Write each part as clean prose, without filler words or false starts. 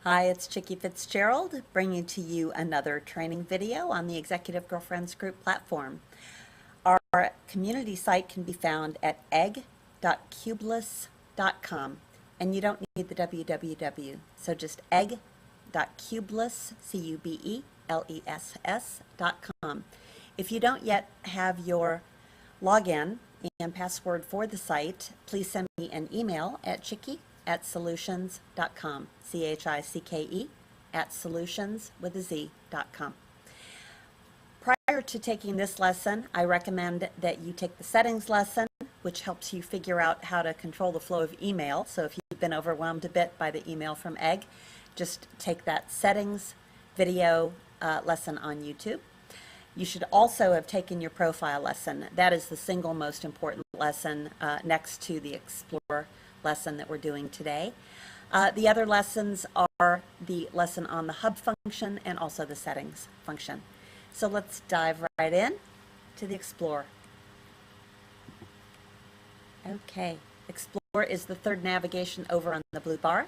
Hi, it's Chickie Fitzgerald bringing to you another training video on the Executive Girlfriends Group platform. Our community site can be found at egg.kubeless.com, and you don't need the www, so just egg.kubeless, C-U-B-E-L-E-S-S.com. If you don't yet have your login and password for the site, please send me an email at chickie@solutions.com, C-H-I-C-K-E, at solutions with a Z.com. Prior to taking this lesson, I recommend that you take the settings lesson, which helps you figure out how to control the flow of email. So if you've been overwhelmed a bit by the email from Egg, just take that settings video lesson on YouTube. You should also have taken your profile lesson. That is the single most important lesson next to the Explore lesson that we're doing today. The other lessons are the lesson on the hub function and also the settings function. So let's dive right in to the Explore. Okay, Explore is the third navigation over on the blue bar,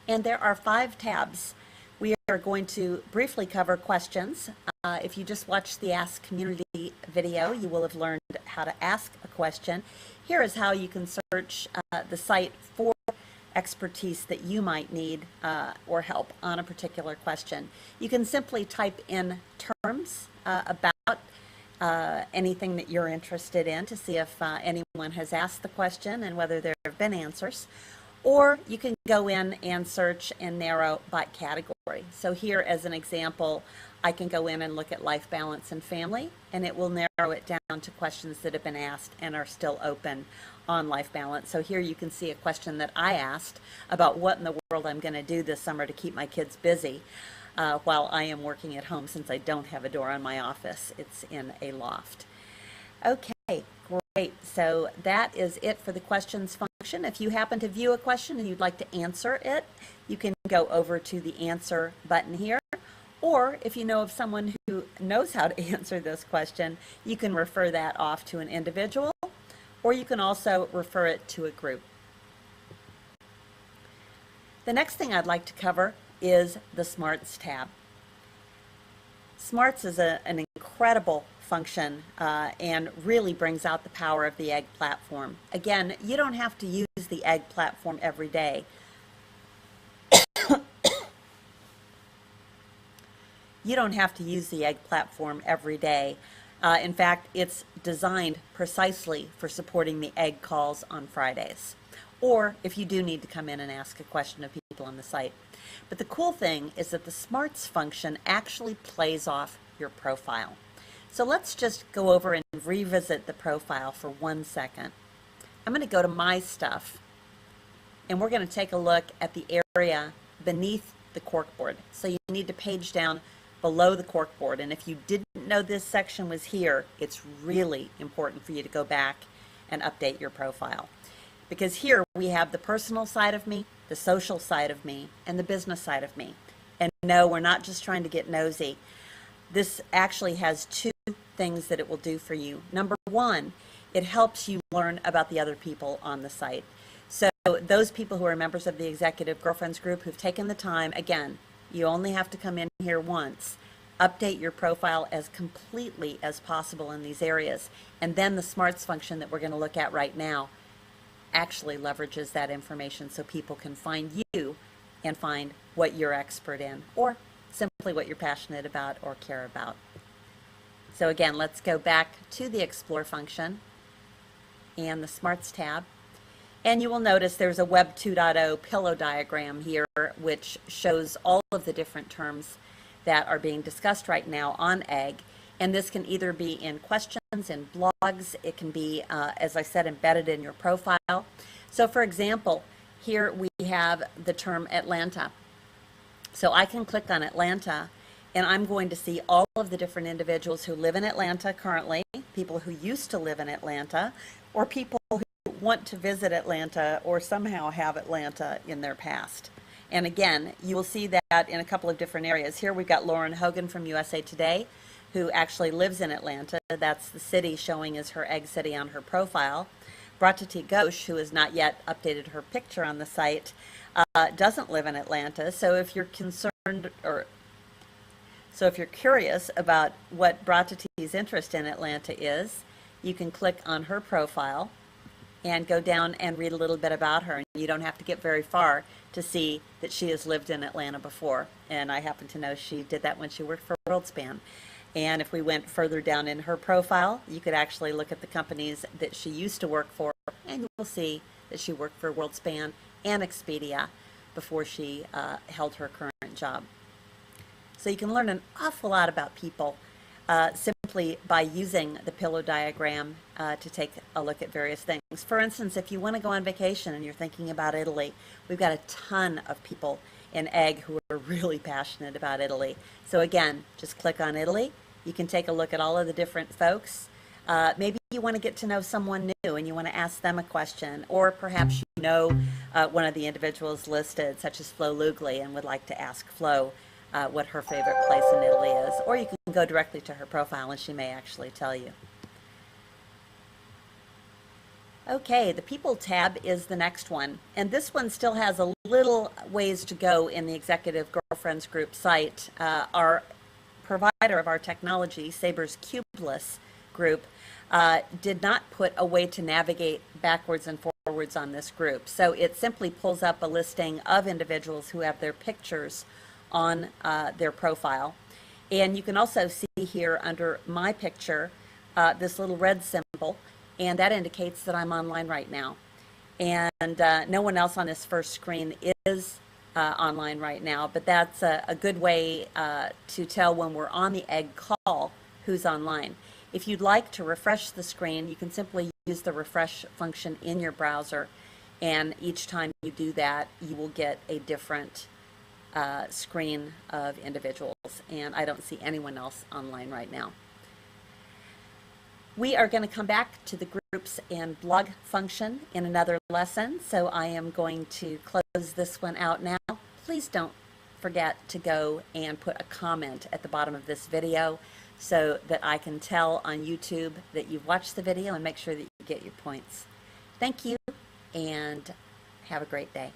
and there are 5 tabs. We are going to briefly cover questions. If you just watched the Ask Community video, you will have learned how to ask a question. Here is how you can search the site for expertise that you might need or help on a particular question. You can simply type in terms about anything that you're interested in to see if anyone has asked the question and whether there have been answers. Or you can go in and search and narrow by category. So here as an example, I can go in and look at life balance and family, and it will narrow it down to questions that have been asked and are still open on life balance. So here you can see a question that I asked about what in the world I'm going to do this summer to keep my kids busy while I am working at home, since I don't have a door on my office. It's in a loft. Okay, great. So that is it for the questions function. If you happen to view a question and you'd like to answer it, you can go over to the answer button here. Or if you know of someone who knows how to answer this question, you can refer that off to an individual, or you can also refer it to a group. The next thing I'd like to cover is the Smarts tab. Smarts is an incredible function and really brings out the power of the Egg platform. Again, you don't have to use the Egg platform every day. You don't have to use the Egg platform every day. In fact, it's designed precisely for supporting the Egg calls on Fridays, or if you do need to come in and ask a question of people on the site. But the cool thing is that the Smarts function actually plays off your profile. So let's just go over and revisit the profile for 1 second. I'm going to go to My Stuff, and we're going to take a look at the area beneath the corkboard. So you need to page down below the corkboard, and if you didn't know this section was here, it's really important for you to go back and update your profile. Because here we have the personal side of me, the social side of me, and the business side of me. And no, we're not just trying to get nosy. This actually has 2 things that it will do for you. Number 1, it helps you learn about the other people on the site. So those people who are members of the Executive Girlfriends Group who've taken the time, again, you only have to come in here once, update your profile as completely as possible in these areas, and then the Smarts function that we're going to look at right now actually leverages that information so people can find you and find what you're expert in, or simply what you're passionate about or care about. So again, let's go back to the Explore function and the Smarts tab. And you will notice there's a Web 2.0 pillow diagram here, which shows all of the different terms that are being discussed right now on Egg. And this can either be in questions, in blogs, it can be, as I said, embedded in your profile. So for example, here we have the term Atlanta. So I can click on Atlanta, and I'm going to see all of the different individuals who live in Atlanta currently, people who used to live in Atlanta, or people who want to visit Atlanta or somehow have Atlanta in their past. And again, you will see that in a couple of different areas. Here we've got Lauren Hogan from USA Today, who actually lives in Atlanta. That's the city showing as her Egg City on her profile. Bratati Ghosh, who has not yet updated her picture on the site, doesn't live in Atlanta. So if you're concerned or so if you're curious about what Bratati's interest in Atlanta is, you can click on her profile and go down and read a little bit about her. And you don't have to get very far to see that she has lived in Atlanta before. And I happen to know she did that when she worked for WorldSpan. And if we went further down in her profile, you could actually look at the companies that she used to work for, and you'll see that she worked for WorldSpan and Expedia before she held her current job. So you can learn an awful lot about people simply by using the pillow diagram to take a look at various things. For instance, if you want to go on vacation and you're thinking about Italy, we've got a ton of people in EGG who are really passionate about Italy. So again, just click on Italy. You can take a look at all of the different folks. Maybe you want to get to know someone new and you want to ask them a question, or perhaps you know one of the individuals listed, such as Flo Lugli, and would like to ask Flo what her favorite place in Italy is, or you can go directly to her profile and she may actually tell you. Okay, the People tab is the next one, and this one still has a little ways to go in the Executive Girlfriends Group site. Our provider of our technology, Sabre's Cubeless Group, did not put a way to navigate backwards and forwards on this group, so it simply pulls up a listing of individuals who have their pictures on their profile. And you can also see here under my picture this little red symbol, and that indicates that I'm online right now. And no one else on this first screen is online right now, but that's a good way to tell when we're on the EGG call who's online. If you'd like to refresh the screen, you can simply use the refresh function in your browser, and each time you do that, you will get a different screen of individuals, and I don't see anyone else online right now. We are going to come back to the groups and blog function in another lesson, so I am going to close this one out now. Please don't forget to go and put a comment at the bottom of this video so that I can tell on YouTube that you've watched the video and make sure that you get your points. Thank you, and have a great day.